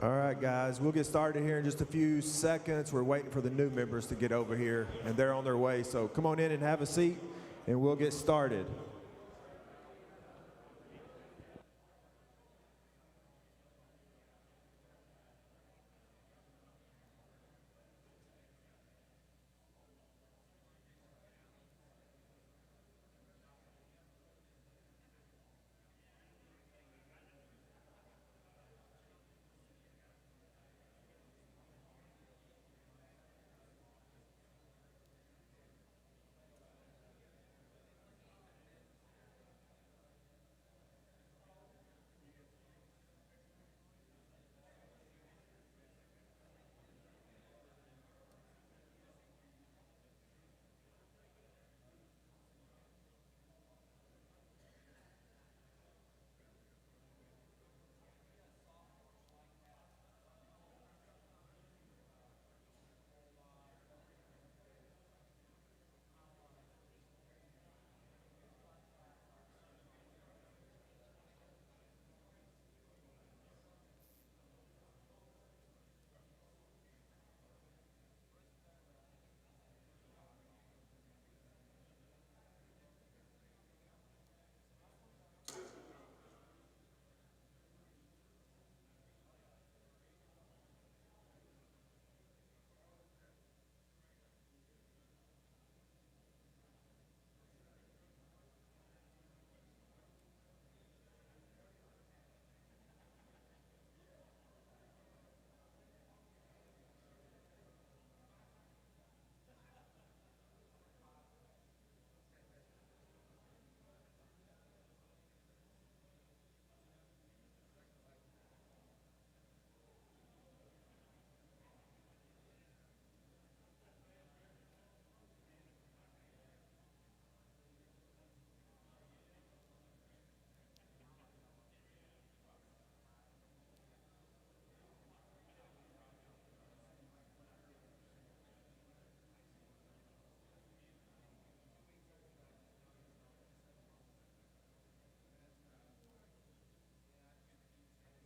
All right, guys, we'll get started here in just a few seconds. We're waiting for the new members to get over here, and they're on their way. So come on in and have a seat, and we'll get started.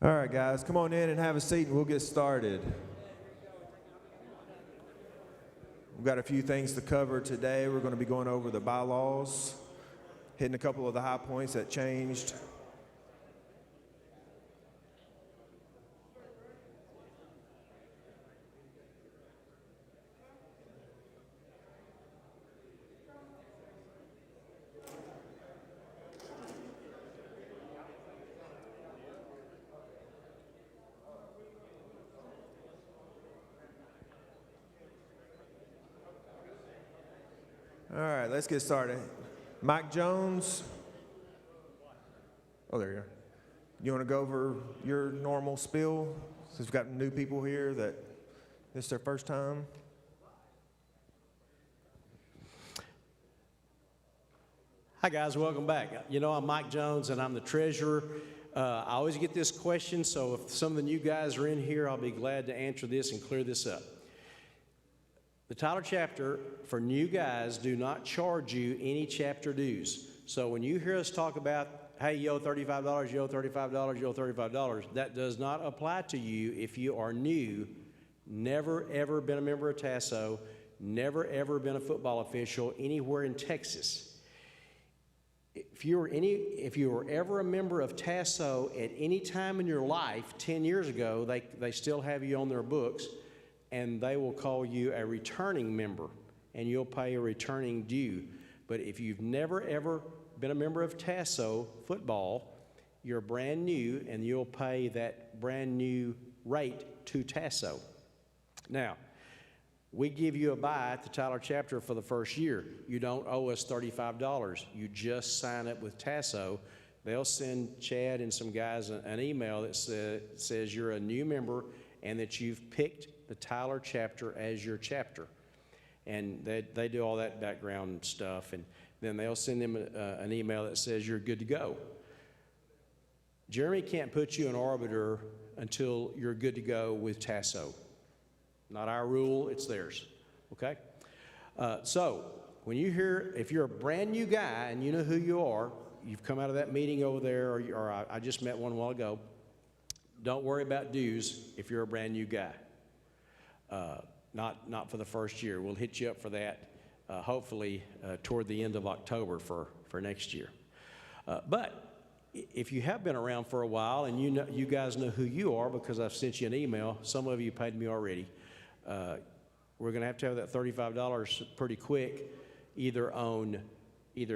All right, guys, come on in and have a seat, and we'll get started. We've got a few things to cover today. We're going to be going over the bylaws, hitting a couple of the high points that changed. All right, let's get started. Mike Jones. Oh, there you are. You want to go over your normal spiel? Since we've got new people here that this is their first time. Hi, guys. Welcome back. You know, I'm Mike Jones, and I'm the treasurer. I always get this question, so if some of the new guys are in here, I'll be glad to answer this and clear this up. The Tyler chapter, for new guys, do not charge you any chapter dues. So when you hear us talk about, hey, yo, $35, yo, $35, yo, $35, that does not apply to you if you are new, never, ever been a member of TASO, never, ever been a football official anywhere in Texas. If you were ever a member of TASO at any time in your life, 10 years ago, they still have you on their books, and they will call you a returning member, and you'll pay a returning due. But if you've never, ever been a member of TASO football, you're brand new, and you'll pay that brand new rate to TASO. Now, we give you a buy at the Tyler chapter for the first year. You don't owe us $35. You just sign up with TASO. They'll send Chad and some guys an email that says you're a new member and that you've picked the Tyler chapter as your chapter. And they do all that background stuff, and then they'll send them an email that says you're good to go. Jeremy can't put you in Arbiter until you're good to go with TASO. Not our rule, it's theirs, okay? So when you hear, if you're a brand new guy and you know who you are, you've come out of that meeting over there, or I just met one a while ago, Don't worry about dues if you're a brand new guy. Not for the first year. We'll hit you up for that, hopefully toward the end of October for next year. But if you have been around for a while and you guys know who you are because I've sent you an email, some of you paid me already, we're going to have that $35 pretty quick, either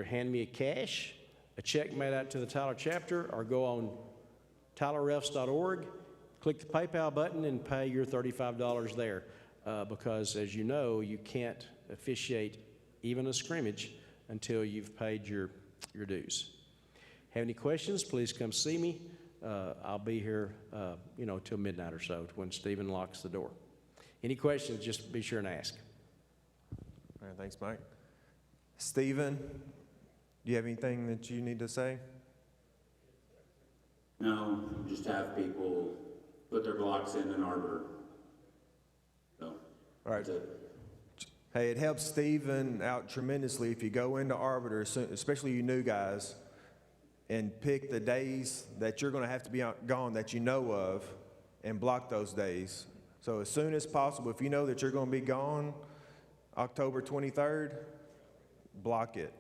hand me a cash, a check made out to the Tyler chapter, or go on tylerrefs.org, click the PayPal button and pay your $35 there because, as you know, you can't officiate even a scrimmage until you've paid your dues. Have any questions, please come see me. I'll be here, till midnight or so when Stephen locks the door. Any questions, just be sure and ask. All right, thanks, Mike. Stephen, do you have anything that you need to say? No, just have people put their blocks in an arbor. So, All right. that's it. Hey, it helps Stephen out tremendously if you go into Arbiter, especially you new guys, and pick the days that you're going to have to be gone that you know of and block those days. So as soon as possible, if you know that you're going to be gone October 23rd, block it.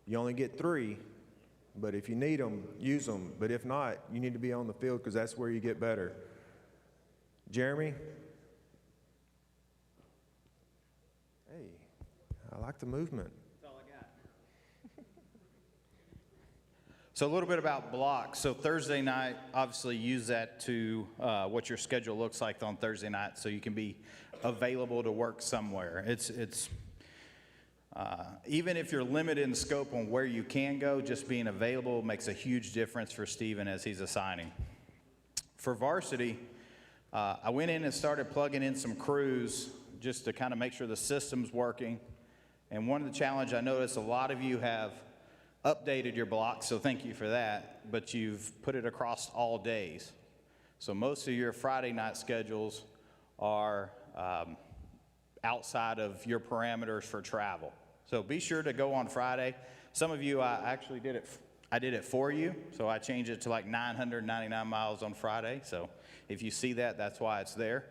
You only get 3, but if you need them, use them. But if not, you need to be on the field because that's where you get better. Jeremy? Hey, I like the movement. So a little bit about blocks. So Thursday night, obviously use that to what your schedule looks like on Thursday night so you can be available to work somewhere. It's even if you're limited in scope on where you can go, just being available makes a huge difference for Stephen as he's assigning. For varsity, I went in and started plugging in some crews just to kind of make sure the system's working. And one of the challenges I noticed, a lot of you have updated your blocks, so thank you for that, but you've put it across all days. So most of your Friday night schedules are outside of your parameters for travel. So be sure to go on Friday. Some of you, I did it for you, so I changed it to like 999 miles on Friday. So if you see that, that's why it's there.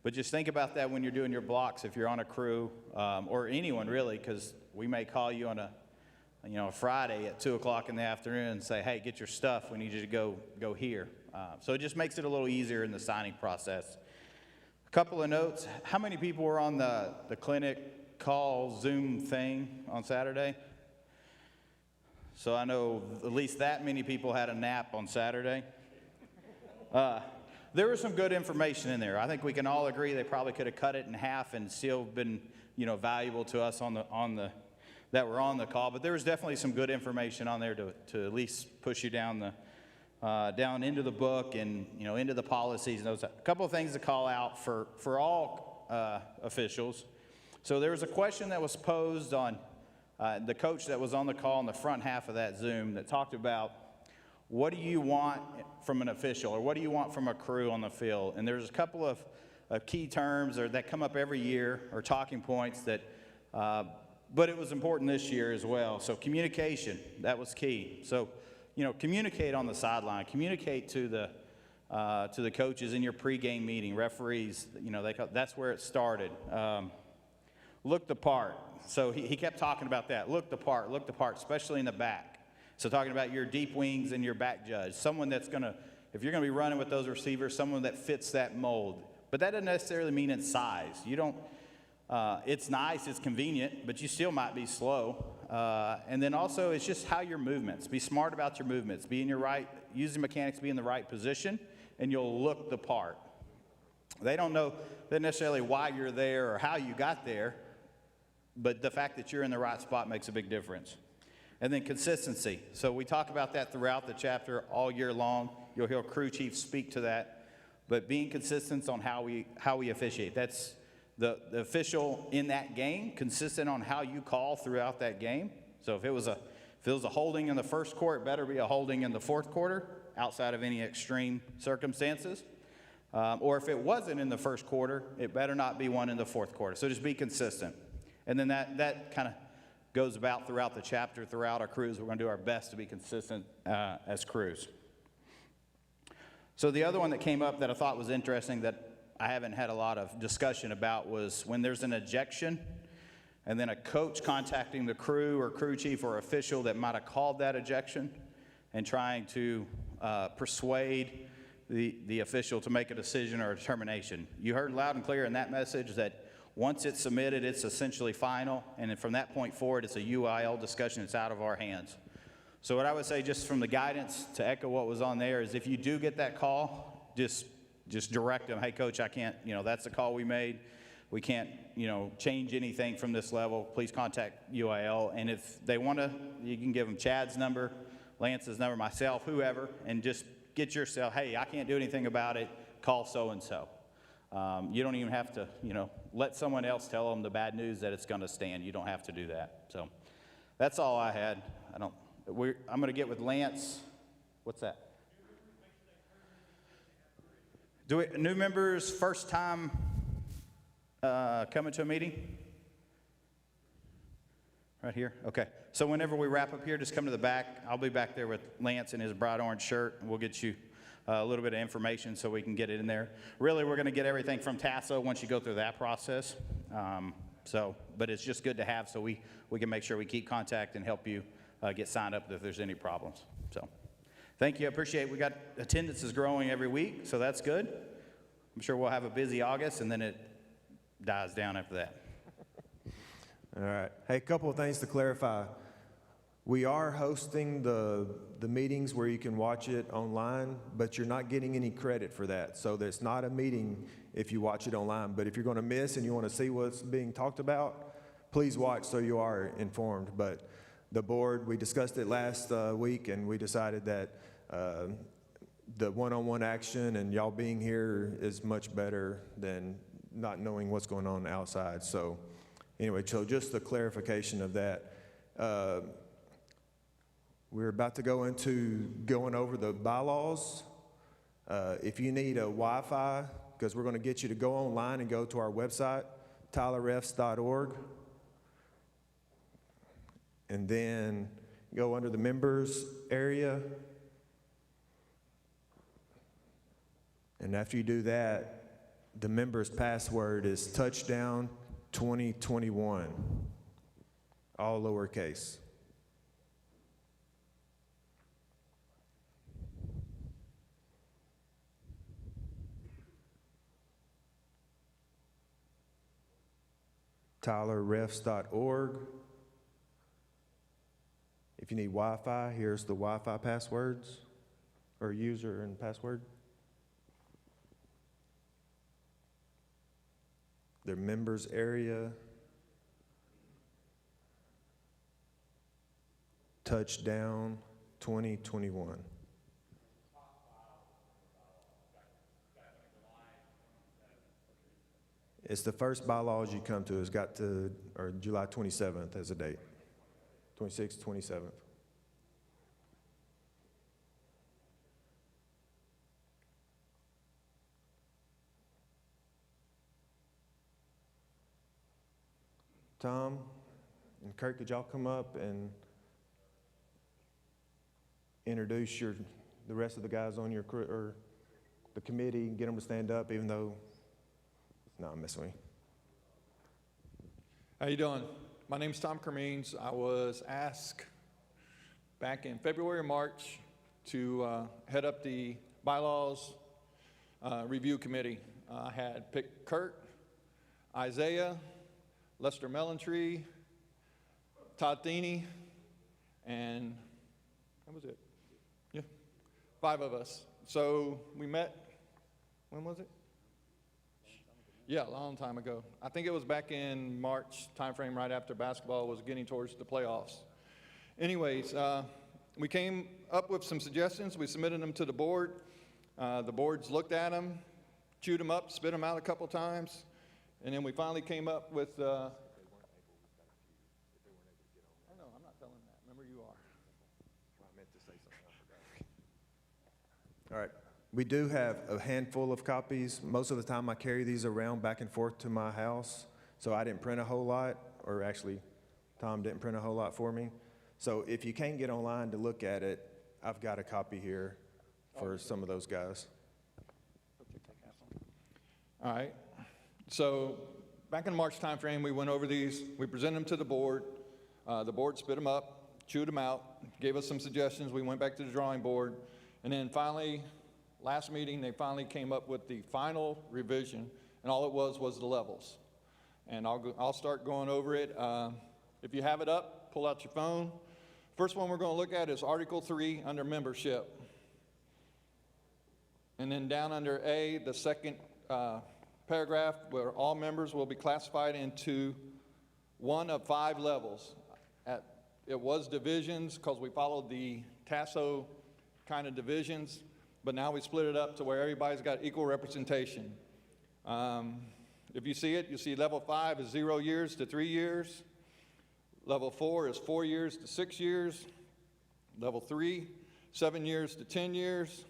But just think about that when you're doing your blocks, if you're on a crew, or anyone really, because we may call you on a Friday at 2 o'clock in the afternoon and say, hey, get your stuff. We need you to go here. So it just makes it a little easier in the signing process. A couple of notes. How many people were on the clinic call Zoom thing on Saturday? So I know at least that many people had a nap on Saturday. There was some good information in there. I think we can all agree they probably could have cut it in half and still been, valuable to us that were on the call. But there was definitely some good information on there to at least push you down into the book and into the policies and those. A couple of things to call out for all officials. So there was a question that was posed on the coach that was on the call in the front half of that Zoom that talked about, what do you want from an official, or what do you want from a crew on the field? And there's a couple of key terms that come up every year, or talking points that, but it was important this year as well. So communication, that was key. So, communicate on the sideline, communicate to the coaches in your pregame meeting, referees, that's where it started. Look the part. So he kept talking about that. Look the part, especially in the back. So talking about your deep wings and your back judge, someone that's if you're going to be running with those receivers, someone that fits that mold. But that doesn't necessarily mean in size. It's nice, it's convenient, but you still might be slow. And then also, it's just how your movements. Be smart about your movements. Use the mechanics to be in the right position, and you'll look the part. They don't know necessarily why you're there or how you got there, but the fact that you're in the right spot makes a big difference. And then consistency. So we talk about that throughout the chapter all year long. You'll hear crew chiefs speak to that. But being consistent on how we officiate. That's the official in that game, consistent on how you call throughout that game. So if it was a holding in the first quarter, it better be a holding in the fourth quarter, outside of any extreme circumstances. Or if it wasn't in the first quarter, it better not be one in the fourth quarter. So just be consistent. And then that kind of goes about throughout the chapter, throughout our crews. We're going to do our best to be consistent as crews. So the other one that came up that I thought was interesting that I haven't had a lot of discussion about was when there's an ejection and then a coach contacting the crew or crew chief or official that might have called that ejection and trying to persuade the official to make a decision or a determination. You heard loud and clear in that message that once it's submitted, it's essentially final, and then from that point forward, it's a UIL discussion. It's out of our hands. So what I would say, just from the guidance, to echo what was on there, is if you do get that call, just direct them, hey, coach, I can't, that's the call we made. We can't, change anything from this level. Please contact UIL. And if they want to, you can give them Chad's number, Lance's number, myself, whoever, and just get yourself, hey, I can't do anything about it. Call so-and-so. You don't even have to, let someone else tell them the bad news that it's going to stand. You don't have to do that. So that's all I had. I'm going to get with Lance. What's that? New members, first time coming to a meeting? Right here? Okay. So whenever we wrap up here, just come to the back. I'll be back there with Lance in his bright orange shirt, and we'll get you a little bit of information so we can get it in there. Really, we're going to get everything from TASO once you go through that process. But it's just good to have so we can make sure we keep contact and help you get signed up if there's any problems. So thank you. I appreciate it. We got attendance is growing every week, so that's good. I'm sure we'll have a busy August, and then it dies down after that. All right. Hey, a couple of things to clarify. We are hosting the meetings where you can watch it online, but you're not getting any credit for that. So there's not a meeting if you watch it online. But if you're going to miss and you want to see what's being talked about, please watch so you are informed. But the board, we discussed it last week, and we decided that the one-on-one action and y'all being here is much better than not knowing what's going on outside. So anyway, so just the clarification of that. We're about to go into going over the bylaws. If you need a Wi-Fi, because we're going to get you to go online and go to our website, tylerrefs.org, and then go under the members area. And after you do that, the members' password is touchdown 2021, all lowercase. tylerrefs.org. If you need Wi-Fi, here's the Wi-Fi passwords, or user and password. Their members area. Touchdown 2021. It's the first bylaws you come to. It's got to, or July 27th as a date. 26th, 27th. Tom and Kirk, could y'all come up and introduce the rest of the guys on your crew or the committee, and get them to stand up, even though, no, I'm messing with you. How you doing? My name's Tom Cremines. I was asked back in February or March to head up the bylaws review committee. I had picked Kurt, Isaiah, Lester Mellentree, Todd Theeney, and that was it. Yeah, 5 of us. So we met, when was it? Yeah, a long time ago. I think it was back in March timeframe, right after basketball was getting towards the playoffs. Anyways, we came up with some suggestions. We submitted them to the board. The boards looked at them, chewed them up, spit them out a couple times, and then we finally came up with. Oh no, I'm not telling that. Remember, you are. I meant to say something. I forgot. All right. We do have a handful of copies. Most of the time I carry these around back and forth to my house, so I didn't print a whole lot, or actually Tom didn't print a whole lot for me. So if you can't get online to look at it, I've got a copy here for some of those guys. All right. So back in the March timeframe, we went over these. We presented them to the board. The board spit them up, chewed them out, gave us some suggestions. We went back to the drawing board. And then finally, last meeting, they finally came up with the final revision. And all it was the levels. And I'll start going over it. If you have it up, pull out your phone. First one we're going to look at is Article 3 under membership. And then down under A, the second paragraph, where all members will be classified into one of 5 levels. It was divisions because we followed the TASO kind of divisions, but now we split it up to where everybody's got equal representation. If you see it, you see level 5 is 0 years to 3 years. Level 4 is 4 years to 6 years. Level 3, 7 years to 10 years.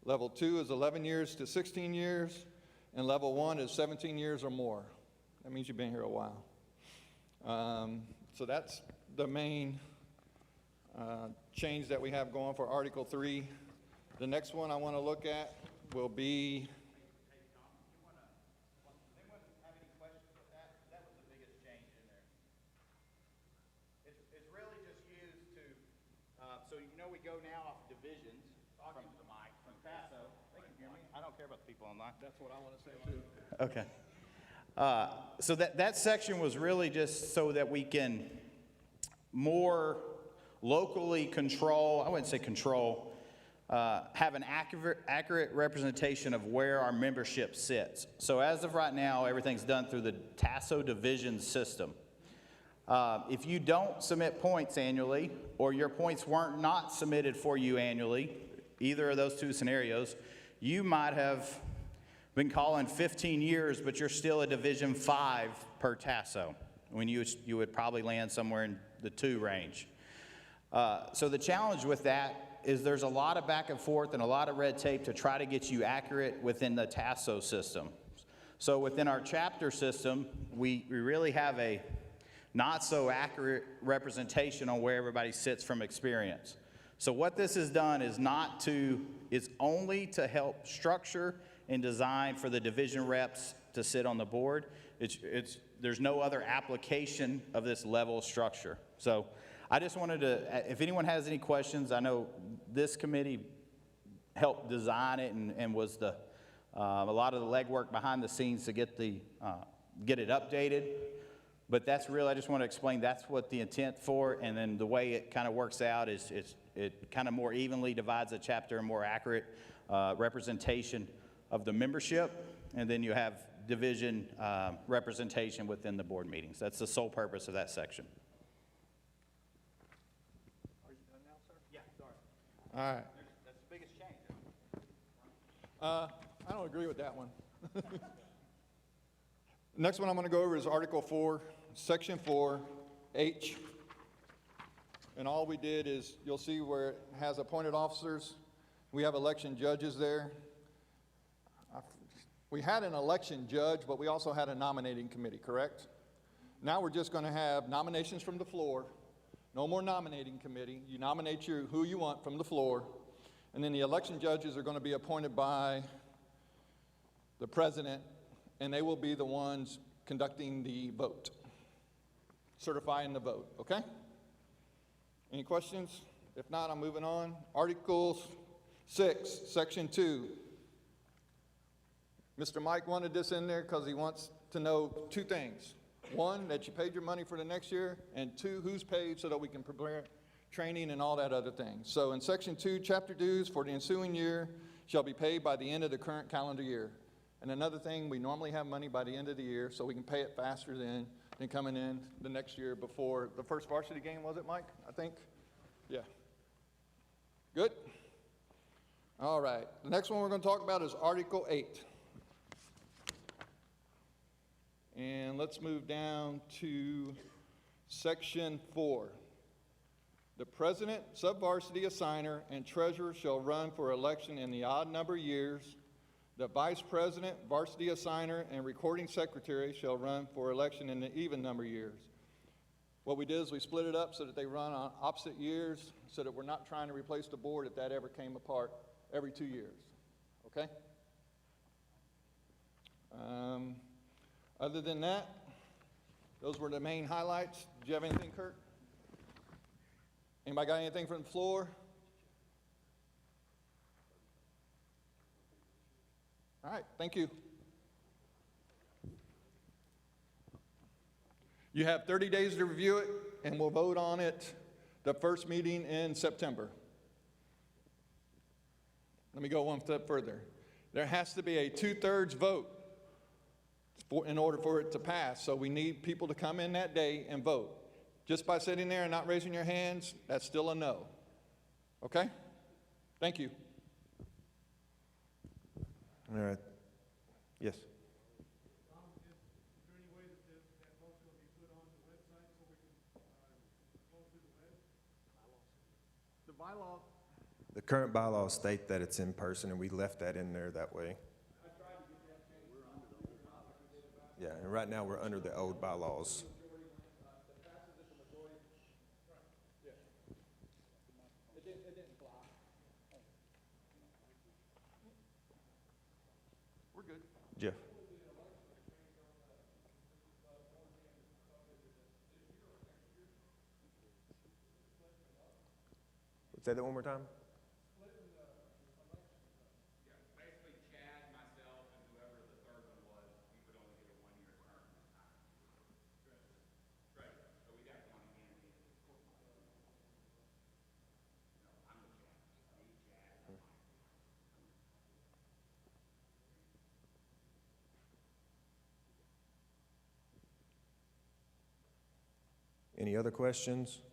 Level 2 is 11 years to 16 years. And level 1 is 17 years or more. That means you've been here a while. So that's the main change that we have going for Article 3. The next one I want to look at will be... So you know we go now off divisions from the mic from TASO. They can hear me. I don't care about the people online. That's what I want to say too. Okay. So that section was really just so that we can more locally control, I wouldn't say control, have an accurate representation of where our membership sits. So as of right now, everything's done through the TASO division system. If you don't submit points annually, or your points weren't not submitted for you annually, either of those two scenarios, you might have been calling 15 years, but you're still a Division 5 per TASO, when you would probably land somewhere in the 2 range. So the challenge with that is there's a lot of back and forth and a lot of red tape to try to get you accurate within the TASO system. So within our chapter system, we really have a not so accurate representation on where everybody sits from experience. So what this has done is it's only to help structure and design for the division reps to sit on the board. There's no other application of this level structure. So I just wanted to, if anyone has any questions, I know this committee helped design it and was a lot of the legwork behind the scenes to get it updated. But that's really, I just want to explain that's what the intent for, and then the way it kind of works out is it kind of more evenly divides the chapter and more accurate representation of the membership, and then you have division representation within the board meetings. That's the sole purpose of that section. Are you done now, sir? Yeah, sorry. All right. That's the biggest change. I don't agree with that one. Next one I'm going to go over is Article 4, Section 4, H. And all we did is, you'll see where it has appointed officers. We have election judges there. We had an election judge, but we also had a nominating committee, correct? Now we're just going to have nominations from the floor. No more nominating committee. You nominate who you want from the floor. And then the election judges are going to be appointed by the president, and they will be the ones conducting the vote, certifying the vote, okay? Any questions? If not, I'm moving on. Article 6, Section 2. Mr. Mike wanted this in there because he wants to know 2 things. 1, that you paid your money for the next year, and 2, who's paid so that we can prepare training and all that other thing. So in Section 2, chapter dues for the ensuing year shall be paid by the end of the current calendar year. And another thing, we normally have money by the end of the year, so we can pay it faster than coming in the next year before the first varsity game, was it, Mike? I think? Yeah. Good? All right. The next one we're going to talk about is Article 8. And let's move down to Section 4. The president, sub-varsity assigner, and treasurer shall run for election in the odd number years. The vice president, varsity assigner, and recording secretary shall run for election in the even number years. What we did is we split it up so that they run on opposite years, so that we're not trying to replace the board if that ever came apart every 2 years, okay? Other than that, those were the main highlights. Do you have anything, Kurt? Anybody got anything from the floor? All right, thank you. You have 30 days to review it, and we'll vote on it the first meeting in September. Let me go one step further. There has to be a 2/3 vote in order for it to pass. So we need people to come in that day and vote. Just by sitting there and not raising your hands, that's still a no. Okay? Thank you. All right. Yes. The bylaw. The current bylaws state that it's in person, and we left that in there that way. Yeah, and right now we're under the old bylaws. We're good. Jeff? Say that one more time? Basically, Chad, myself, and whoever the third one was, we would only get a one-year term this time. Right. So we got one again. No, I'm the Chad. Me, Chad, and Mike. Any other questions,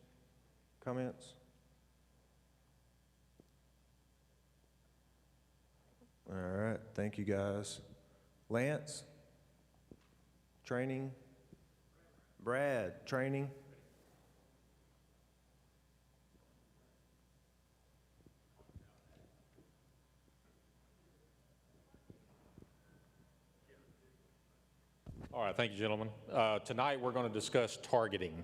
comments? All right, thank you guys. Lance? Training? Brad, training? All right, thank you, gentlemen. Tonight, we're going to discuss targeting.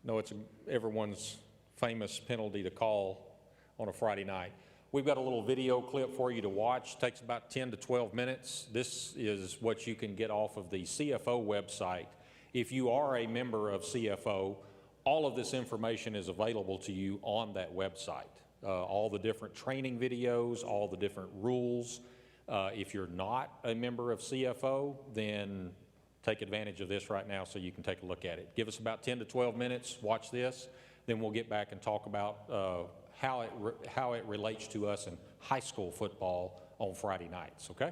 I know it's everyone's famous penalty to call on a Friday night. We've got a little video clip for you to watch. It takes about 10 to 12 minutes. This is what you can get off of the CFO website. If you are a member of CFO, all of this information is available to you on that website. All the different training videos, all the different rules. If you're not a member of CFO, then take advantage of this right now so you can take a look at it. Give us about 10 to 12 minutes, watch this, then we'll get back and talk about how it relates to us in high school football on Friday nights, okay?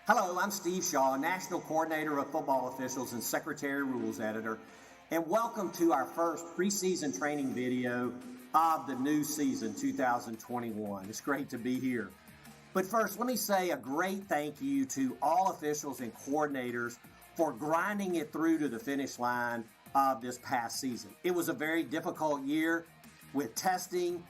Hello, I'm Steve Shaw, National Coordinator of Football Officials and Secretary Rules Editor, and welcome to our first preseason training video of the new season 2021. It's great to be here. But first, let me say a great thank you to all officials and coordinators for grinding it through to the finish line of this past season. It was a very difficult year with testing,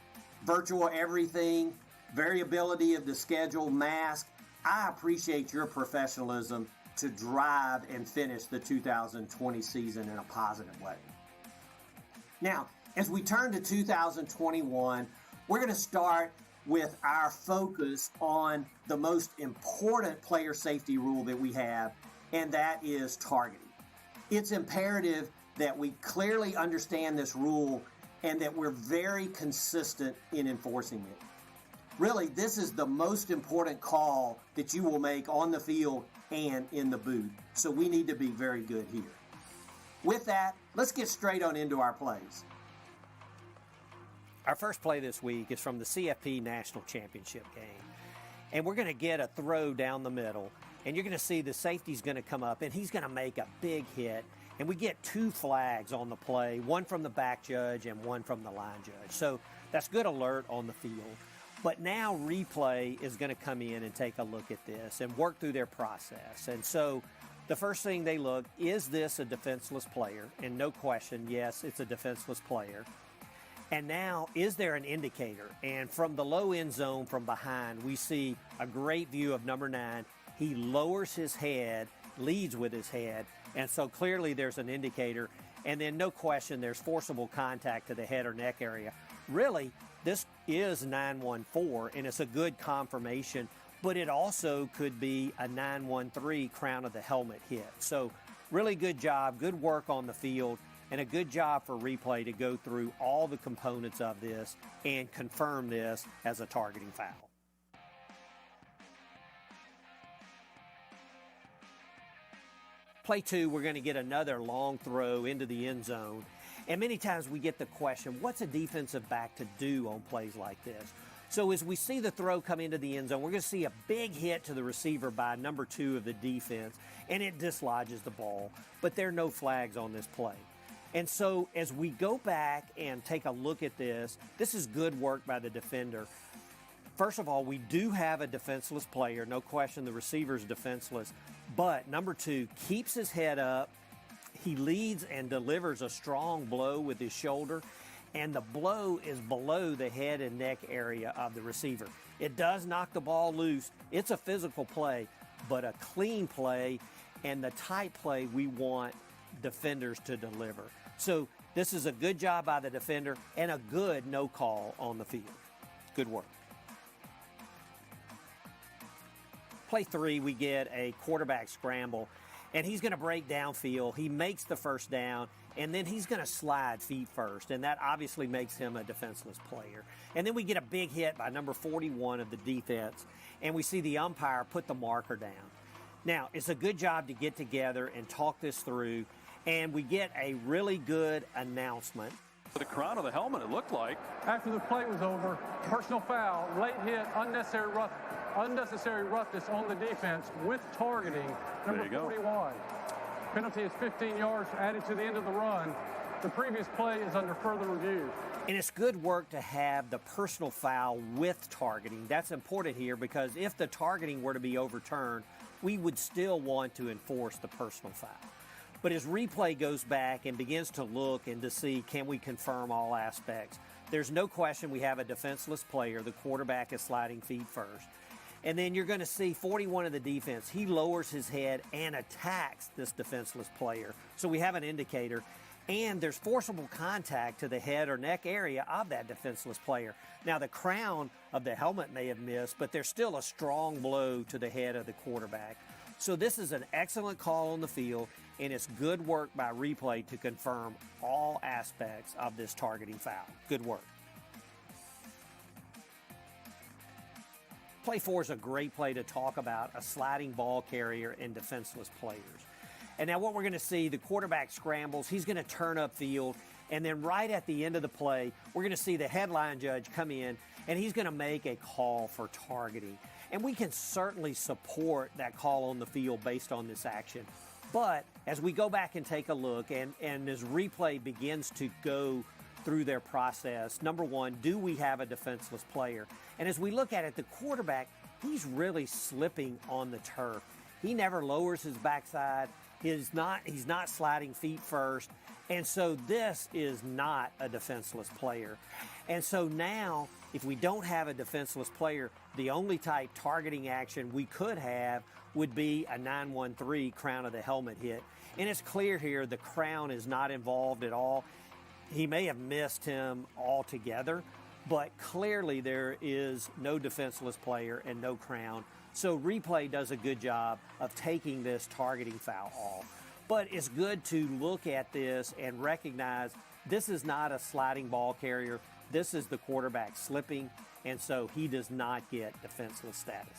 virtual everything, variability of the schedule, mask. I appreciate your professionalism to drive and finish the 2020 season in a positive way. Now, as we turn to 2021, we're going to start with our focus on the most important player safety rule that we have, and that is targeting. It's imperative that we clearly understand this rule and that we're very consistent in enforcing it. Really, this is the most important call that you will make on the field and in the booth. So we need to be very good here. With that, let's get straight on into our plays. Our first play this week is from the CFP National Championship game. And we're going to get a throw down the middle. And you're going to see the safety's going to come up, and he's going to make a big hit. And we get 2 flags on the play, one from the back judge and one from the line judge. So that's good alert on the field. But now replay is going to come in and take a look at this and work through their process. And so the first thing they look, is this a defenseless player? And no question, yes, it's a defenseless player. And now, is there an indicator? And from the low end zone from behind, we see a great view of number 9. He lowers his head, leads with his head, and so clearly there's an indicator. And then no question, there's forcible contact to the head or neck area. Really, this is 914, and it's a good confirmation, but it also could be a 913 crown of the helmet hit. So really good job, good work on the field, and a good job for replay to go through all the components of this and confirm this as a targeting foul. Play 2, we're going to get another long throw into the end zone. And many times we get the question, what's a defensive back to do on plays like this? So as we see the throw come into the end zone, we're going to see a big hit to the receiver by number 2 of the defense, and it dislodges the ball. But there are no flags on this play. And so as we go back and take a look at this, this is good work by the defender. First of all, we do have a defenseless player. No question the receiver's defenseless. But number 2 keeps his head up. He leads and delivers a strong blow with his shoulder, and the blow is below the head and neck area of the receiver. It does knock the ball loose. It's a physical play, but a clean play and the type play we want defenders to deliver. So this is a good job by the defender and a good no call on the field. Good work. Play 3, we get a quarterback scramble, and he's going to break downfield. He makes the first down, and then he's going to slide feet first, and that obviously makes him a defenseless player. And then we get a big hit by number 41 of the defense, and we see the umpire put the marker down. Now, it's a good job to get together and talk this through, and we get a really good announcement. The crown of the helmet, it looked like. After the play was over, personal foul, late hit, unnecessary roughness on the defense with targeting, number 41. Penalty is 15 yards added to the end of the run. The previous play is under further review. And it's good work to have the personal foul with targeting. That's important here because if the targeting were to be overturned, we would still want to enforce the personal foul. But as replay goes back and begins to look and to see, can we confirm all aspects? There's no question we have a defenseless player. The quarterback is sliding feet first. And then you're going to see 41 of the defense. He lowers his head and attacks this defenseless player. So we have an indicator. And there's forcible contact to the head or neck area of that defenseless player. Now, the crown of the helmet may have missed, but there's still a strong blow to the head of the quarterback. So this is an excellent call on the field, and it's good work by replay to confirm all aspects of this targeting foul. Good work. Play 4 is a great play to talk about a sliding ball carrier and defenseless players. And now what we're going to see, the quarterback scrambles, he's going to turn upfield, and then right at the end of the play, we're going to see the headline judge come in, and he's going to make a call for targeting. And we can certainly support that call on the field based on this action. But as we go back and take a look, and as replay begins to go through their process, number 1, do we have a defenseless player? And as we look at it, the quarterback, he's really slipping on the turf. He never lowers his backside. He's not sliding feet first. And so this is not a defenseless player. And so now, if we don't have a defenseless player, the only type targeting action we could have would be a 913 crown of the helmet hit. And it's clear here the crown is not involved at all. He may have missed him altogether, but clearly there is no defenseless player and no crown. So replay does a good job of taking this targeting foul off. But it's good to look at this and recognize this is not a sliding ball carrier. This is the quarterback slipping, and so he does not get defenseless status.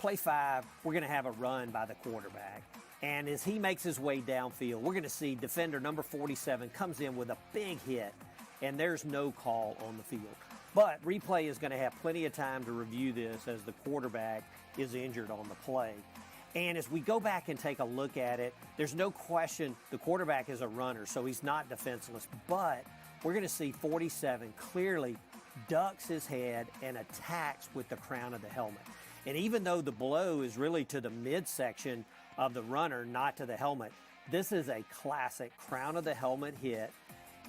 Play 5, we're going to have a run by the quarterback. And as he makes his way downfield, we're going to see defender number 47 comes in with a big hit, and there's no call on the field. But replay is going to have plenty of time to review this as the quarterback is injured on the play. And as we go back and take a look at it, there's no question the quarterback is a runner, so he's not defenseless. But we're going to see 47 clearly ducks his head and attacks with the crown of the helmet. And even though the blow is really to the midsection of the runner, not to the helmet, this is a classic crown of the helmet hit.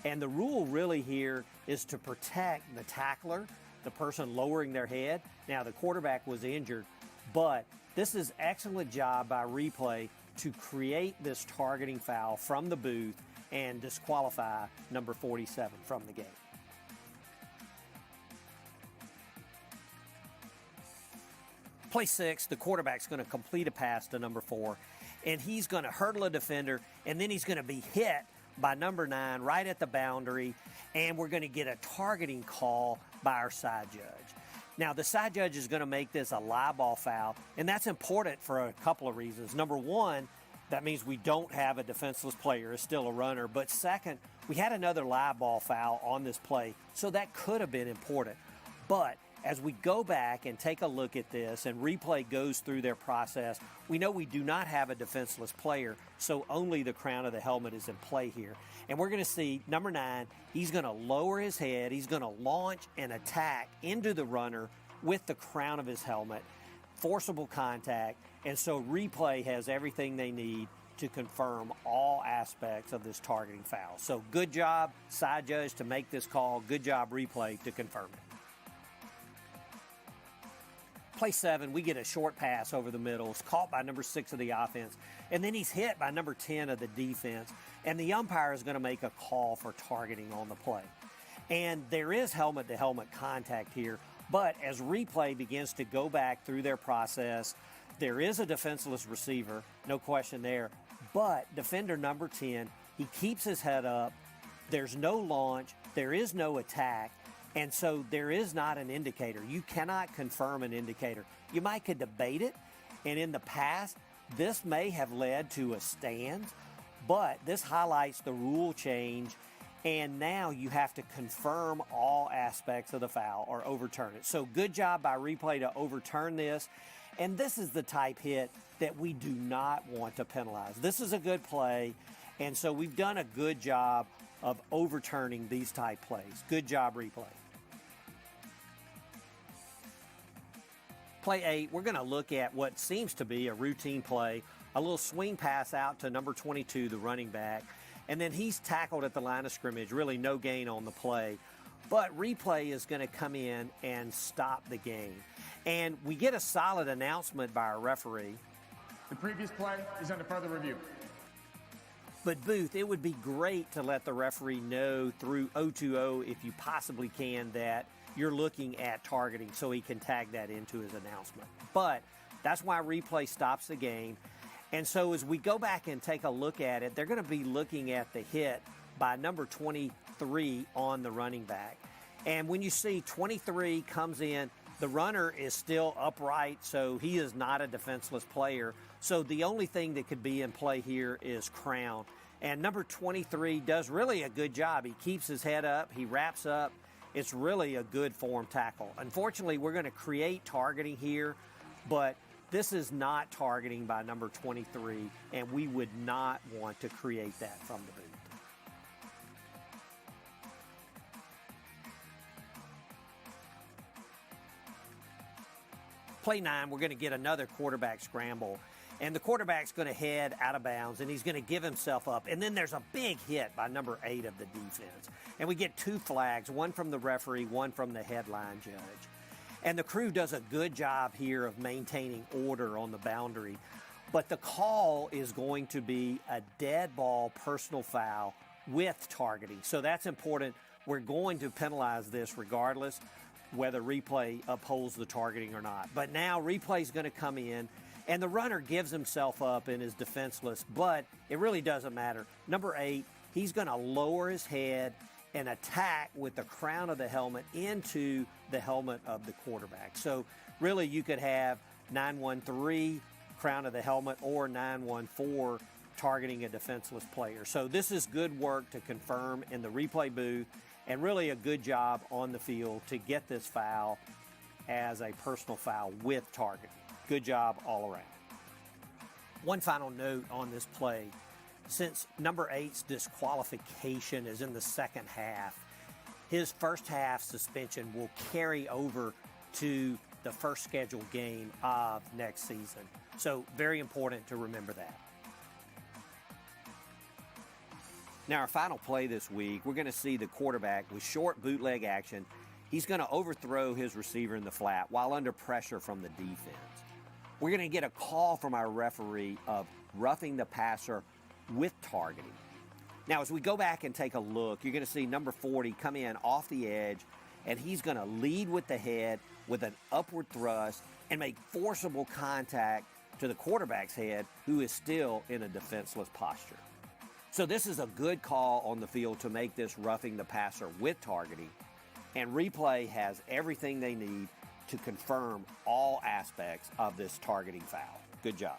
And the rule really here is to protect the tackler, the person lowering their head. Now, the quarterback was injured, but this is excellent job by replay to create this targeting foul from the booth and disqualify number 47 from the game. Play 6, the quarterback's going to complete a pass to number 4, and he's going to hurdle a defender, and then he's going to be hit by number 9 right at the boundary, and we're going to get a targeting call by our side judge. Now, the side judge is going to make this a live ball foul, and that's important for a couple of reasons. Number one, that means we don't have a defenseless player. It's still a runner. But second, we had another live ball foul on this play, so that could have been important. But as we go back and take a look at this and replay goes through their process, we know we do not have a defenseless player, so only the crown of the helmet is in play here. And we're going to see number 9, he's going to lower his head, he's going to launch an attack into the runner with the crown of his helmet, forcible contact, and so replay has everything they need to confirm all aspects of this targeting foul. So good job, side judge, to make this call. Good job, replay, to confirm it. Play 7, we get a short pass over the middle. It's caught by number 6 of the offense, and then he's hit by number 10 of the defense, and the umpire is going to make a call for targeting on the play. And there is helmet-to-helmet contact here, but as replay begins to go back through their process, there is a defenseless receiver, no question there, but defender number 10, he keeps his head up, there's no launch, there is no attack, and so there is not an indicator. You cannot confirm an indicator. You might could debate it, and in the past, this may have led to a stand, but this highlights the rule change, and now you have to confirm all aspects of the foul or overturn it. So good job by replay to overturn this, and this is the type hit that we do not want to penalize. This is a good play, and so we've done a good job of overturning these type plays. Good job, replay. Play 8, we're going to look at what seems to be a routine play, a little swing pass out to number 22, the running back, and then he's tackled at the line of scrimmage, really no gain on the play. But replay is going to come in and stop the game. And we get a solid announcement by our referee. The previous play is under further review. But Booth, it would be great to let the referee know through 020, if you possibly can, that you're looking at targeting so he can tag that into his announcement. But that's why replay stops the game. And so as we go back and take a look at it, they're going to be looking at the hit by number 23 on the running back. And when you see 23 comes in, the runner is still upright, so he is not a defenseless player. So the only thing that could be in play here is crown. And number 23 does really a good job. He keeps his head up, he wraps up. It's really a good form tackle. Unfortunately, we're going to create targeting here, but this is not targeting by number 23, and we would not want to create that from the boot. Play 9, we're going to get another quarterback scramble. And the quarterback's going to head out of bounds, and he's going to give himself up. And then there's a big hit by number 8 of the defense. And we get 2 flags, one from the referee, one from the headline judge. And the crew does a good job here of maintaining order on the boundary. But the call is going to be a dead ball personal foul with targeting. So that's important. We're going to penalize this regardless whether replay upholds the targeting or not. But now replay's going to come in, and the runner gives himself up and is defenseless, but it really doesn't matter. Number 8, he's going to lower his head and attack with the crown of the helmet into the helmet of the quarterback. So really you could have 913, crown of the helmet, or 914, targeting a defenseless player. So this is good work to confirm in the replay booth, and really a good job on the field to get this foul as a personal foul with targeting. Good job all around. One final note on this play. Since number 8's disqualification is in the second half, his first half suspension will carry over to the first scheduled game of next season. So very important to remember that. Now our final play this week, we're going to see the quarterback with short bootleg action. He's going to overthrow his receiver in the flat while under pressure from the defense. We're going to get a call from our referee of roughing the passer with targeting. Now, as we go back and take a look, you're going to see number 40 come in off the edge, and he's going to lead with the head with an upward thrust and make forcible contact to the quarterback's head, who is still in a defenseless posture. So this is a good call on the field to make this roughing the passer with targeting, and replay has everything they need to confirm all aspects of this targeting foul. Good job.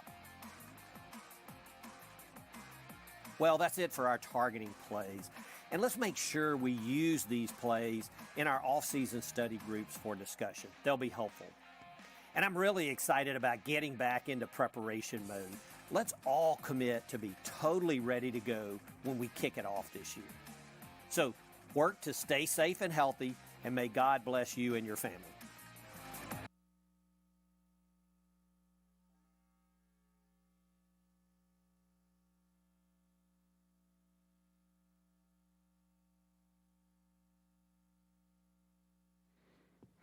Well, that's it for our targeting plays. And let's make sure we use these plays in our off-season study groups for discussion. They'll be helpful. And I'm really excited about getting back into preparation mode. Let's all commit to be totally ready to go when we kick it off this year. So work to stay safe and healthy, and may God bless you and your family.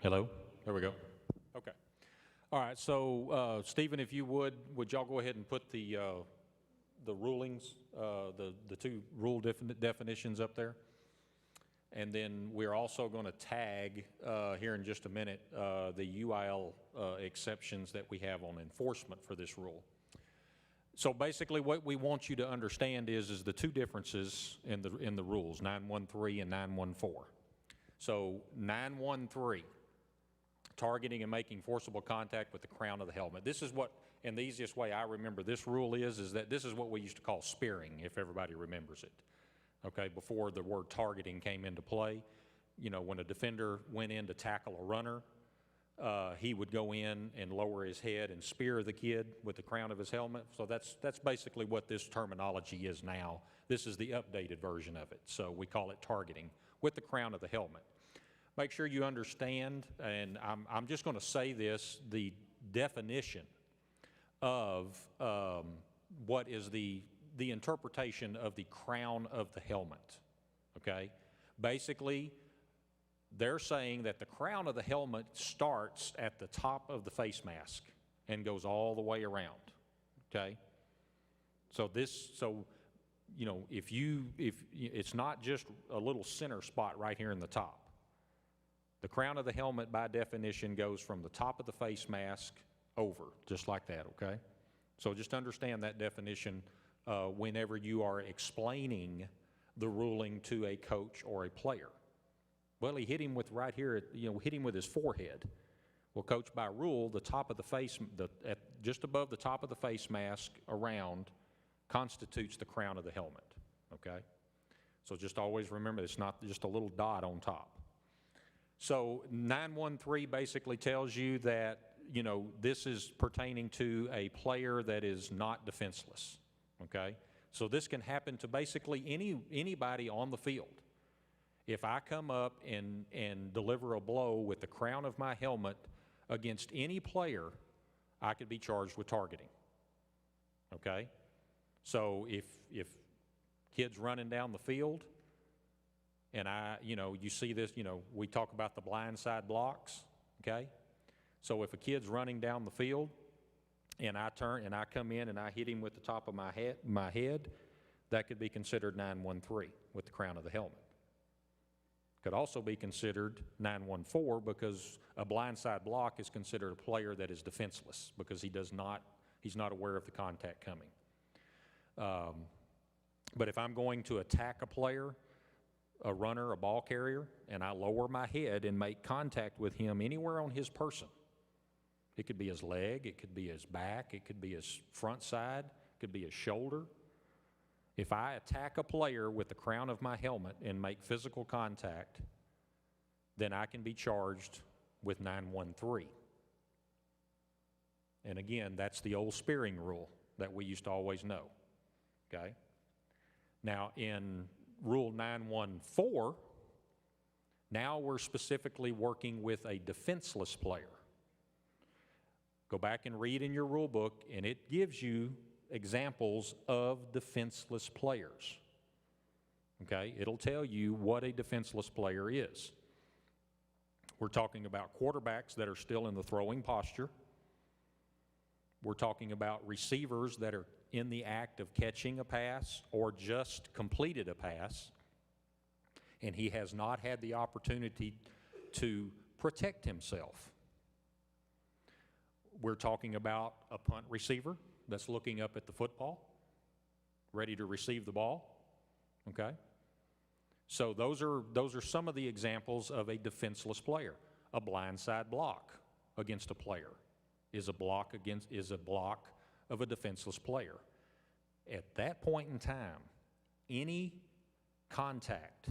Hello? There we go. Okay. All right, so Stephen, if you would y'all go ahead and put the rulings, the two rule definitions up there? And then we're also going to tag here in just a minute the UIL exceptions that we have on enforcement for this rule. So basically what we want you to understand is the two differences in the rules, 913 and 914. So 913, targeting and making forcible contact with the crown of the helmet. This is what, and the easiest way I remember this rule is that this is what we used to call spearing, if everybody remembers it. Okay, before the word targeting came into play, you know, when a defender went in to tackle a runner, he would go in and lower his head and spear the kid with the crown of his helmet. So that's basically what this terminology is now. This is the updated version of it. So we call it targeting with the crown of the helmet. Make sure you understand, and I'm just going to say this, the definition of what is the interpretation of the crown of the helmet, okay? Basically, they're saying that the crown of the helmet starts at the top of the face mask and goes all the way around, okay? So you know, if it's not just a little center spot right here in the top. The crown of the helmet, by definition, goes from the top of the face mask over, just like that, okay? So just understand that definition whenever you are explaining the ruling to a coach or a player. Well, he hit him with right here, hit him with his forehead. Well, coach, by rule, the top of the face, just above the top of the face mask around constitutes the crown of the helmet, okay? So just always remember, it's not just a little dot on top. So 913 basically tells you that, you know, this is pertaining to a player that is not defenseless, okay? So this can happen to basically anybody on the field. If I come up and deliver a blow with the crown of my helmet against any player, I could be charged with targeting, okay? So if kid's running down the field, and you see this, we talk about the blindside blocks, okay? So if a kid's running down the field and I turn and I come in and I hit him with the top of my head, that could be considered 913 with the crown of the helmet. Could also be considered 914 because a blindside block is considered a player that is defenseless because he's not aware of the contact coming. But if I'm going to attack a player, a runner, a ball carrier, and I lower my head and make contact with him anywhere on his person. It could be his leg, it could be his back, it could be his front side, it could be his shoulder. If I attack a player with the crown of my helmet and make physical contact, then I can be charged with 913. And again, that's the old spearing rule. that we used to always know, okay? Now, in Rule 914, now we're specifically working with a defenseless player. Go back and read in your rule book, and it gives you examples of defenseless players. Okay? It'll tell you what a defenseless player is. We're talking about quarterbacks that are still in the throwing posture. We're talking about receivers that are in the act of catching a pass or just completed a pass, and he has not had the opportunity to protect himself. We're talking about a punt receiver that's looking up at the football, ready to receive the ball, okay? So those are some of the examples of a defenseless player. A blindside block against a player is a block of a defenseless player. At that point in time, any contact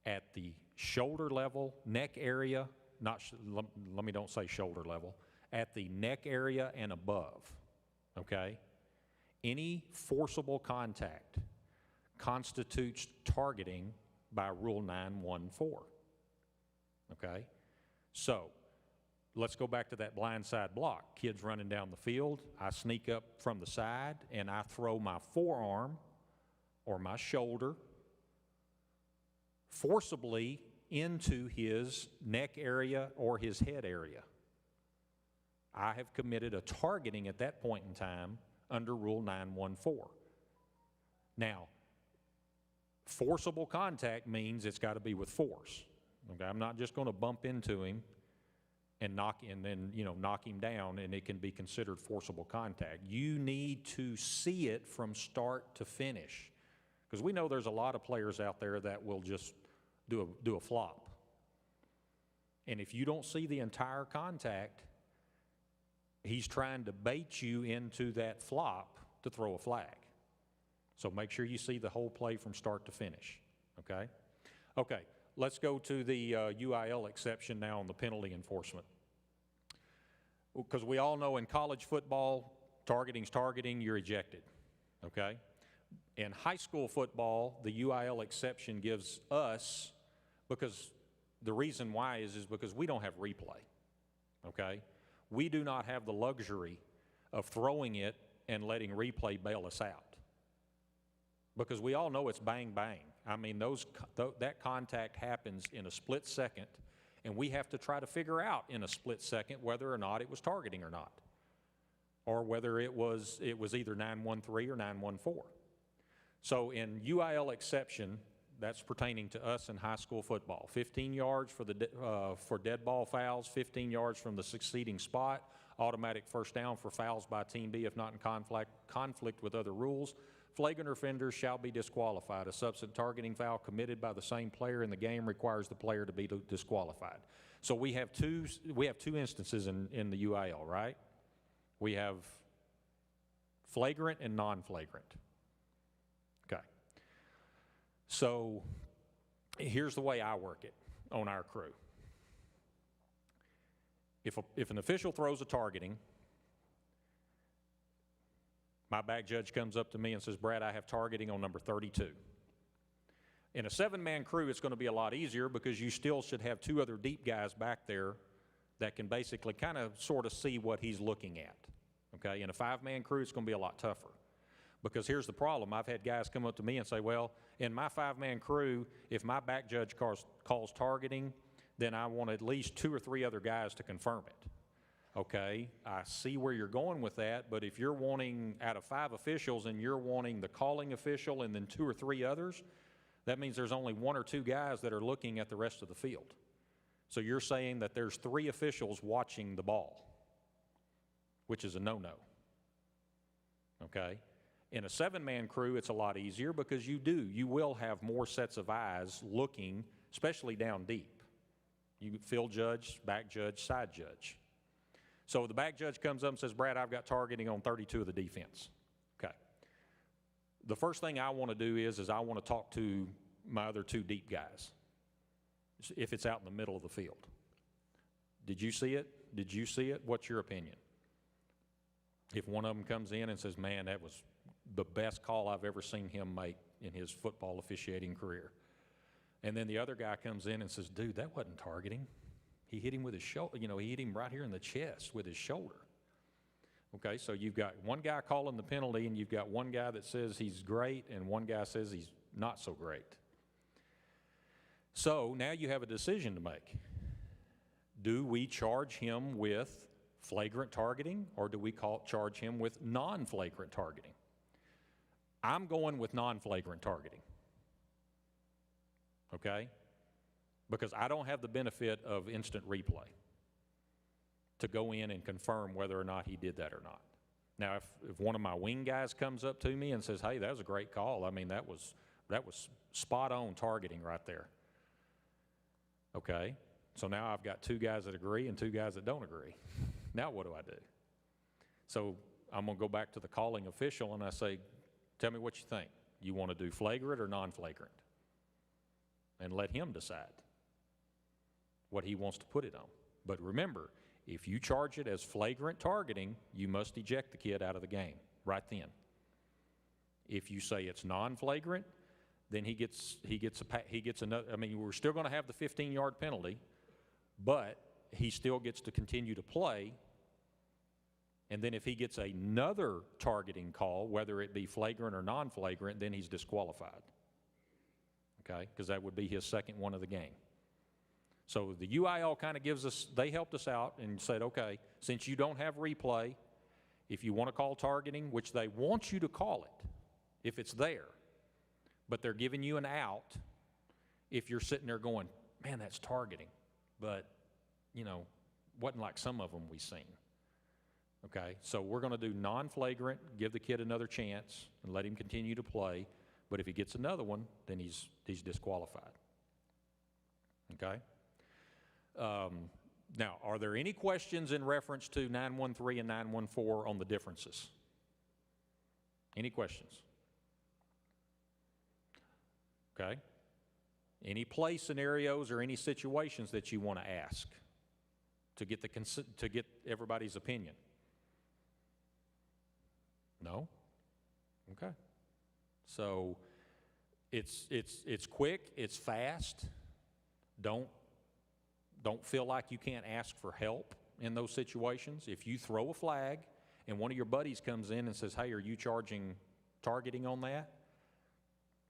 at the shoulder level, neck area, let me don't say shoulder level, at the neck area and above, okay? Any forcible contact constitutes targeting by Rule 914, okay? So let's go back to that blindside block. Kids running down the field, I sneak up from the side and I throw my forearm or my shoulder forcibly into his neck area or his head area. I have committed a targeting at that point in time under Rule 914. Now, forcible contact means it's got to be with force. Okay, I'm not just going to bump into him and knock him down, and it can be considered forcible contact. You need to see it from start to finish, because we know there's a lot of players out there that will just do a flop. And if you don't see the entire contact, he's trying to bait you into that flop to throw a flag. So make sure you see the whole play from start to finish, okay? Okay, let's go to the UIL exception now on the penalty enforcement. Because we all know in college football, targeting's targeting, you're ejected, okay? In high school football, the UIL exception gives us, because the reason why is because we don't have replay, okay? We do not have the luxury of throwing it and letting replay bail us out, because we all know it's bang, bang. I mean, that contact happens in a split second, and we have to try to figure out in a split second whether or not it was targeting or not, or whether it was either 913 or 914. So in UIL exception, that's pertaining to us in high school football. 15 yards for dead ball fouls, 15 yards from the succeeding spot, automatic first down for fouls by Team B if not in conflict with other rules. Flagrant offenders shall be disqualified. A subsequent targeting foul committed by the same player in the game requires the player to be disqualified. So we have two instances in the UIL, right? We have flagrant and non-flagrant. Okay. So here's the way I work it on our crew. If an official throws a targeting, my back judge comes up to me and says, Brad, I have targeting on number 32. In a 7-man crew, it's going to be a lot easier because you still should have 2 other deep guys back there that can basically kind of sort of see what he's looking at. Okay, in a 5-man crew, it's going to be a lot tougher. Because here's the problem. I've had guys come up to me and say, well, in my 5-man crew, if my back judge calls targeting, then I want at least 2 or 3 other guys to confirm it. Okay, I see where you're going with that, but if you're wanting out of 5 officials and you're wanting the calling official and then 2 or 3 others, that means there's only 1 or 2 guys that are looking at the rest of the field. So you're saying that there's 3 officials watching the ball, which is a no-no. Okay? In a 7-man crew, it's a lot easier because you will have more sets of eyes looking, especially down deep. You field judge, back judge, side judge. So the back judge comes up and says, Brad, I've got targeting on 32 of the defense. Okay. The first thing I want to do is I want to talk to my other 2 deep guys, if it's out in the middle of the field. Did you see it? Did you see it? What's your opinion? If one of them comes in and says, man, that was the best call I've ever seen him make in his football officiating career. And then the other guy comes in and says, dude, that wasn't targeting. He hit him with his shoulder, he hit him right here in the chest with his shoulder. Okay, so you've got one guy calling the penalty, and you've got one guy that says he's great, and one guy says he's not so great. So now you have a decision to make. Do we charge him with flagrant targeting, or do we charge him with non-flagrant targeting? I'm going with non-flagrant targeting, okay? Because I don't have the benefit of instant replay to go in and confirm whether or not he did that or not. Now, if one of my wing guys comes up to me and says, hey, that was a great call, I mean, that was spot on targeting right there. Okay, so now I've got two guys that agree and two guys that don't agree. Now what do I do? So I'm going to go back to the calling official and I say, tell me what you think. You want to do flagrant or non-flagrant? And let him decide what he wants to put it on. But remember, if you charge it as flagrant targeting, you must eject the kid out of the game right then. If you say it's non-flagrant, then he gets another. I mean, we're still going to have the 15-yard penalty, but he still gets to continue to play. And then if he gets another targeting call, whether it be flagrant or non-flagrant, then he's disqualified. Okay, because that would be his second one of the game. So the UIL kind of they helped us out and said, okay, since you don't have replay, if you want to call targeting, which they want you to call it, if it's there, but they're giving you an out if you're sitting there going, man, that's targeting. But, wasn't like some of them we've seen. Okay, so we're going to do non-flagrant, give the kid another chance, and let him continue to play. But if he gets another one, then he's disqualified. Okay? Now, are there any questions in reference to 913 and 914 on the differences? Any questions? Okay? Any play scenarios or any situations that you want to ask to get everybody's opinion? No? Okay. So it's quick, it's fast. Don't feel like you can't ask for help in those situations. If you throw a flag and one of your buddies comes in and says, hey, are you charging targeting on that?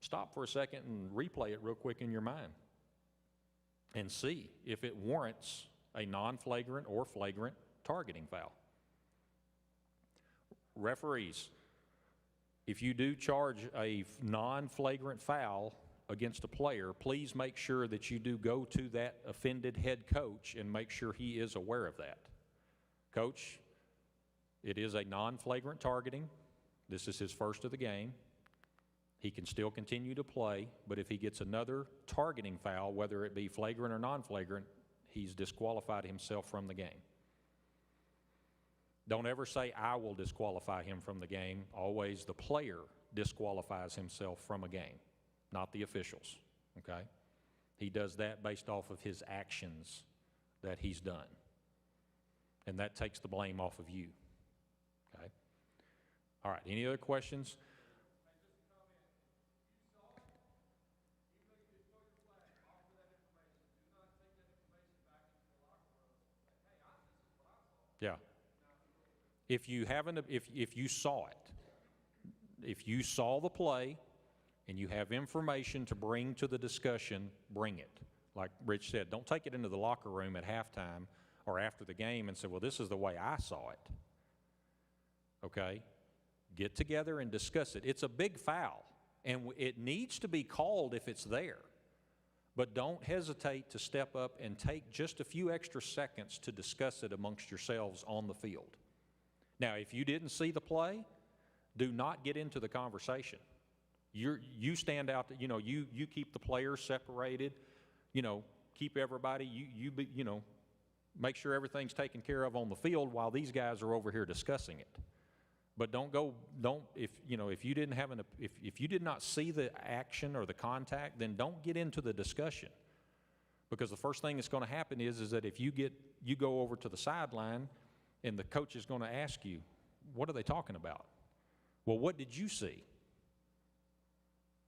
Stop for a second and replay it real quick in your mind and see if it warrants a non-flagrant or flagrant targeting foul. Referees, if you do charge a non-flagrant foul against a player, please make sure that you do go to that offended head coach and make sure he is aware of that. Coach, it is a non-flagrant targeting. This is his first of the game. He can still continue to play, but if he gets another targeting foul, whether it be flagrant or non-flagrant, he's disqualified himself from the game. Don't ever say, I will disqualify him from the game. Always the player disqualifies himself from a game, not the officials, okay? He does that based off of his actions that he's done. And that takes the blame off of you, okay? All right, any other questions? Yeah. If you haven't, if you saw it, if you saw the play and you have information to bring to the discussion, bring it. Like Rich said, don't take it into the locker room at halftime or after the game and say, well, this is the way I saw it. Okay? Get together and discuss it. It's a big foul, and it needs to be called if it's there. But don't hesitate to step up and take just a few extra seconds to discuss it amongst yourselves on the field. Now, if you didn't see the play, do not get into the conversation. You stand out, you keep the players separated, keep everybody, make sure everything's taken care of on the field while these guys are over here discussing it. But if you did not see the action or the contact, then don't get into the discussion. Because the first thing that's going to happen is that if you go over to the sideline and the coach is going to ask you, what are they talking about? Well, what did you see?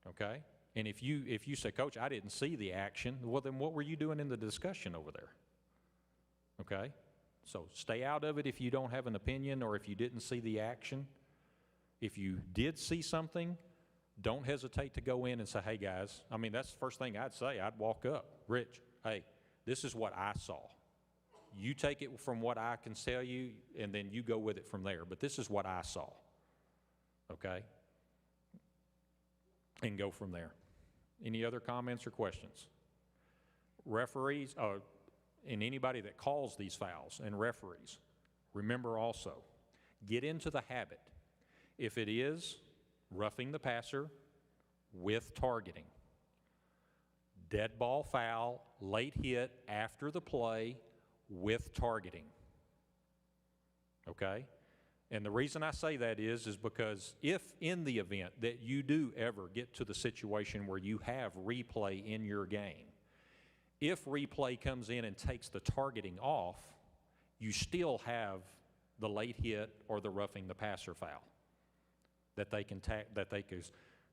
Okay? And if you say, Coach, I didn't see the action, well, then what were you doing in the discussion over there? Okay? So stay out of it if you don't have an opinion or if you didn't see the action. If you did see something, don't hesitate to go in and say, hey, guys, I mean, that's the first thing I'd say. I'd walk up. Rich, hey, this is what I saw. You take it from what I can tell you, and then you go with it from there. But this is what I saw. Okay? And go from there. Any other comments or questions? Referees, and anybody that calls these fouls, and referees, remember also, get into the habit. If it is roughing the passer with targeting, dead ball foul, late hit after the play with targeting. Okay? And the reason I say that is because if in the event that you do ever get to the situation where you have replay in your game, if replay comes in and takes the targeting off, you still have the late hit or the roughing the passer foul that they can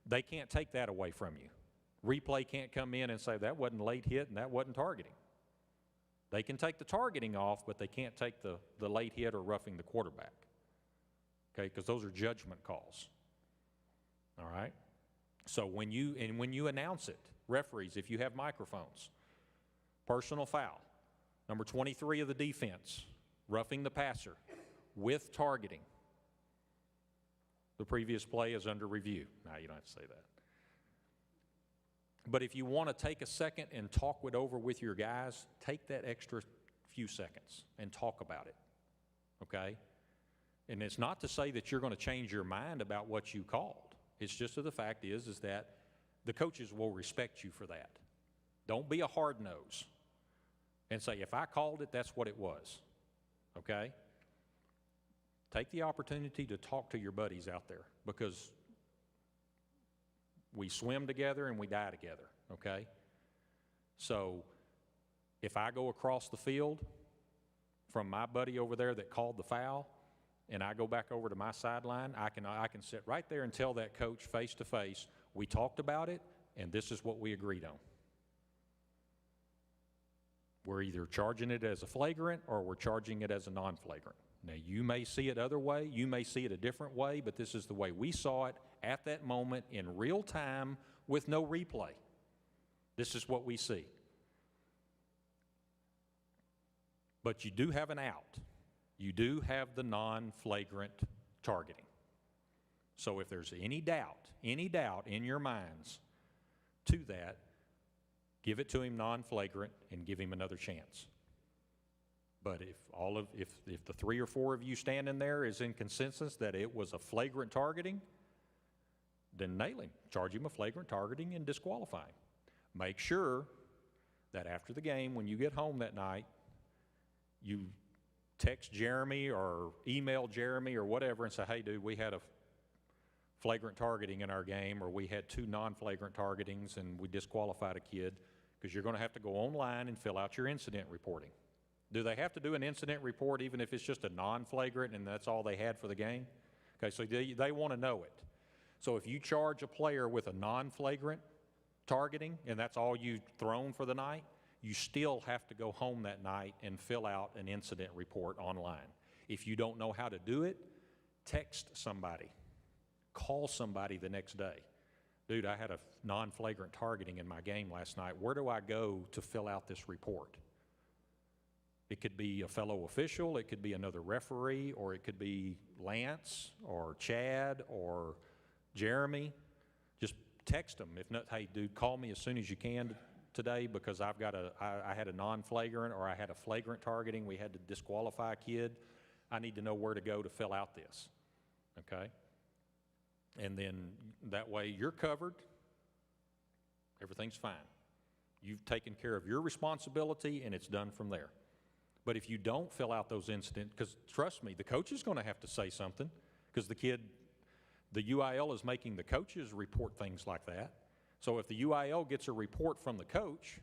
they can't take that away from you. Replay can't come in and say that wasn't late hit and that wasn't targeting. They can take the targeting off, but they can't take the late hit or roughing the quarterback. Okay, because those are judgment calls. All right? So when you announce it, referees, if you have microphones, personal foul, number 23 of the defense, roughing the passer with targeting. The previous play is under review. Now, you don't have to say that. But if you want to take a second and talk it over with your guys, take that extra few seconds and talk about it. Okay? And it's not to say that you're going to change your mind about what you called. It's just that the fact is that the coaches will respect you for that. Don't be a hard nose and say, if I called it, that's what it was. Okay? Take the opportunity to talk to your buddies out there because we swim together and we die together. Okay? So if I go across the field from my buddy over there that called the foul, and I go back over to my sideline, I can sit right there and tell that coach face to face, we talked about it, and this is what we agreed on. We're either charging it as a flagrant or we're charging it as a non-flagrant. Now, you may see it other way, you may see it a different way, but this is the way we saw it at that moment in real time with no replay. This is what we see. But you do have an out. You do have the non-flagrant targeting. So if there's any doubt in your minds to that, give it to him non-flagrant and give him another chance. But if the 3 or 4 of you standing there is in consensus that it was a flagrant targeting, then nail him. Charge him a flagrant targeting and disqualify him. Make sure that after the game, when you get home that night, you text Jeremy or email Jeremy or whatever and say, hey, dude, we had a flagrant targeting in our game, or we had 2 non-flagrant targetings and we disqualified a kid, because you're going to have to go online and fill out your incident reporting. Do they have to do an incident report even if it's just a non-flagrant and that's all they had for the game? Okay, so they want to know it. So if you charge a player with a non-flagrant targeting and that's all you've thrown for the night, you still have to go home that night and fill out an incident report online. If you don't know how to do it, text somebody. Call somebody the next day. Dude, I had a non-flagrant targeting in my game last night. Where do I go to fill out this report? It could be a fellow official, it could be another referee, or it could be Lance or Chad or Jeremy. Just text them. If not, hey, dude, call me as soon as you can today because I had a non-flagrant or I had a flagrant targeting. We had to disqualify a kid. I need to know where to go to fill out this. Okay? And then that way you're covered. Everything's fine. You've taken care of your responsibility and it's done from there. But if you don't fill out those incidents, because trust me, the coach is going to have to say something because the UIL is making the coaches report things like that. So if the UIL gets a report from the coach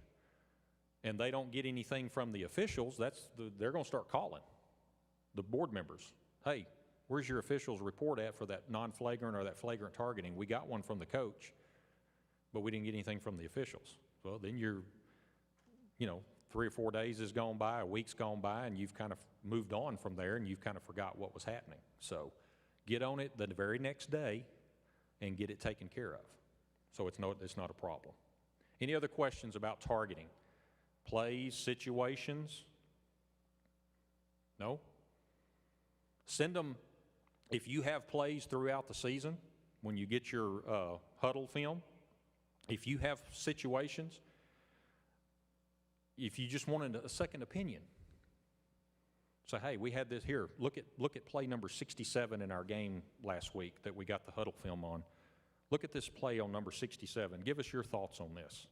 and they don't get anything from the officials, they're going to start calling the board members. Hey, Where's your officials report at for that non-flagrant or that flagrant targeting? We got one from the coach, but we didn't get anything from the officials. Well, then you're, 3 or 4 days has gone by, a week's gone by, and you've kind of moved on from there, and you've kind of forgot what was happening. So get on it the very next day and get it taken care of. So it's not a problem. Any other questions about targeting? Plays, situations? No? Send them, if you have plays throughout the season, when you get your huddle film, if you have situations, if you just wanted a second opinion, say, hey, we had this here. Look at play number 67 in our game last week that we got the huddle film on. Look at this play on number 67. Give us your thoughts on this.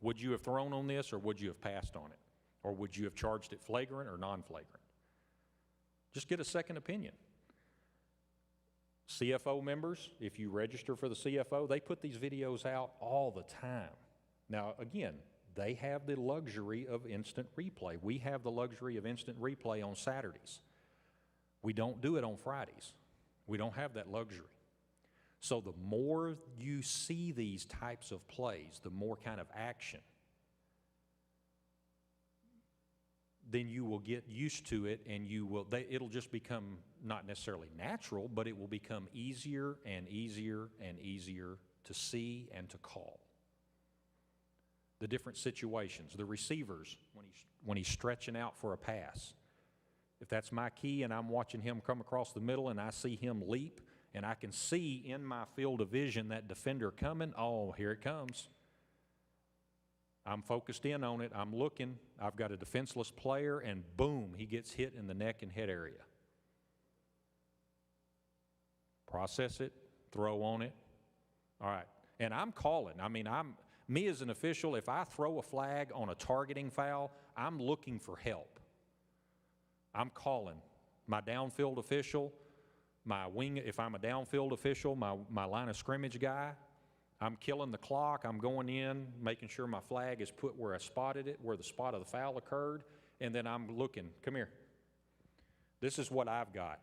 Would you have thrown on this, or would you have passed on it? Or would you have charged it flagrant or non-flagrant? Just get a second opinion. CFO members, if you register for the CFO, they put these videos out all the time. Now, again, they have the luxury of instant replay. We have the luxury of instant replay on Saturdays. We don't do it on Fridays. We don't have that luxury. So the more you see these types of plays, the more kind of action, then you will get used to it, and it'll just become not necessarily natural, but it will become easier and easier and easier to see and to call. The different situations, the receivers, when he's stretching out for a pass. If that's my key and I'm watching him come across the middle and I see him leap and I can see in my field of vision that defender coming, oh, here it comes. I'm focused in on it. I'm looking. I've got a defenseless player, and boom, he gets hit in the neck and head area. Process it, throw on it. All right. And I'm calling. Me as an official, if I throw a flag on a targeting foul, I'm looking for help. I'm calling my downfield official, my wing, if I'm a downfield official, my line of scrimmage guy. I'm killing the clock. I'm going in, making sure my flag is put where I spotted it, where the spot of the foul occurred, and then I'm looking. Come here. This is what I've got.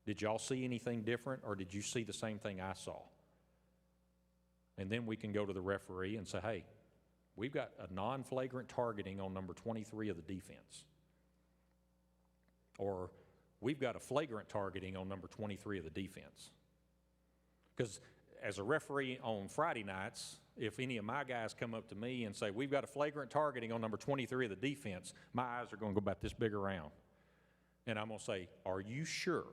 Did y'all see anything different, or did you see the same thing I saw? And then we can go to the referee and say, hey, we've got a non-flagrant targeting on number 23 of the defense. Or we've got a flagrant targeting on number 23 of the defense. Because as a referee on Friday nights, if any of my guys come up to me and say, we've got a flagrant targeting on number 23 of the defense, my eyes are going to go about this big around. And I'm going to say, are you sure?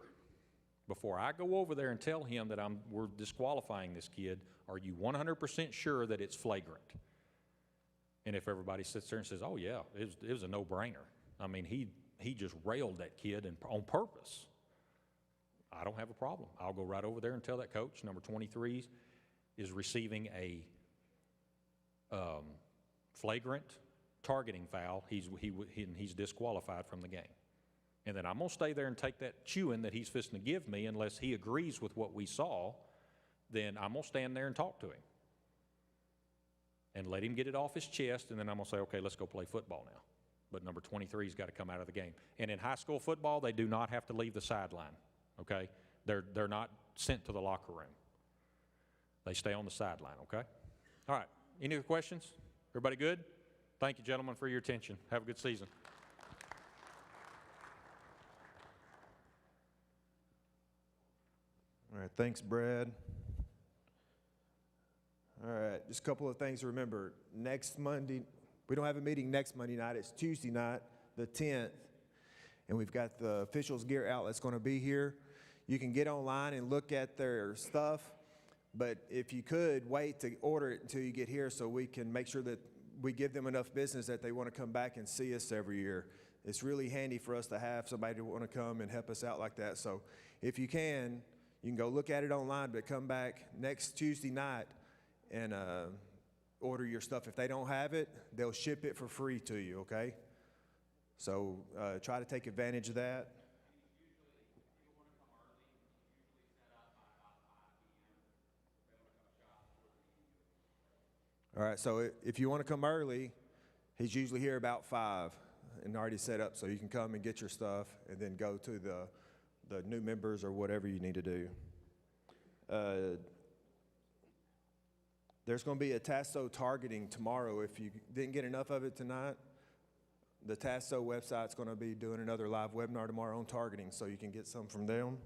Before I go over there and tell him that we're disqualifying this kid, are you 100% sure that it's flagrant? And if everybody sits there and says, oh yeah, it was a no-brainer. He just railed that kid on purpose. I don't have a problem. I'll go right over there and tell that coach, number 23 is receiving a flagrant targeting foul. He's disqualified from the game. And then I'm going to stay there and take that chewing that he's fixing to give me unless he agrees with what we saw. Then I'm going to stand there and talk to him and let him get it off his chest, and then I'm going to say, okay, let's go play football now. But number 23's got to come out of the game. And in high school football, they do not have to leave the sideline, okay? They're not sent to the locker room. They stay on the sideline, okay? All right, any other questions? Everybody good? Thank you, gentlemen, for your attention. Have a good season. All right, thanks, Brad. All right, just a couple of things to remember. Next Monday, we don't have a meeting next Monday night. It's Tuesday night, the 10th, and we've got the officials' gear outlet's going to be here. You can get online and look at their stuff, but if you could, wait to order it until you get here so we can make sure that we give them enough business that they want to come back and see us every year. It's really handy for us to have somebody to want to come and help us out like that. So if you can go look at it online, but come back next Tuesday night and order your stuff. If they don't have it, they'll ship it for free to you, okay? So try to take advantage of that. All right, so if you want to come early, he's usually here about 5 and already set up, so you can come and get your stuff and then go to the new members or whatever you need to do. There's going to be a TASO targeting tomorrow. If you didn't get enough of it tonight, the TASO website's going to be doing another live webinar tomorrow on targeting, so you can get some from them.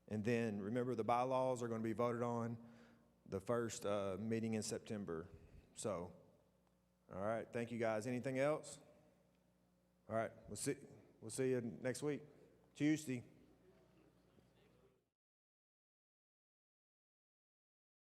And then remember, the bylaws are going to be voted on the first meeting in September. So, all right, thank you guys. Anything else? All right, we'll see you next week, Tuesday.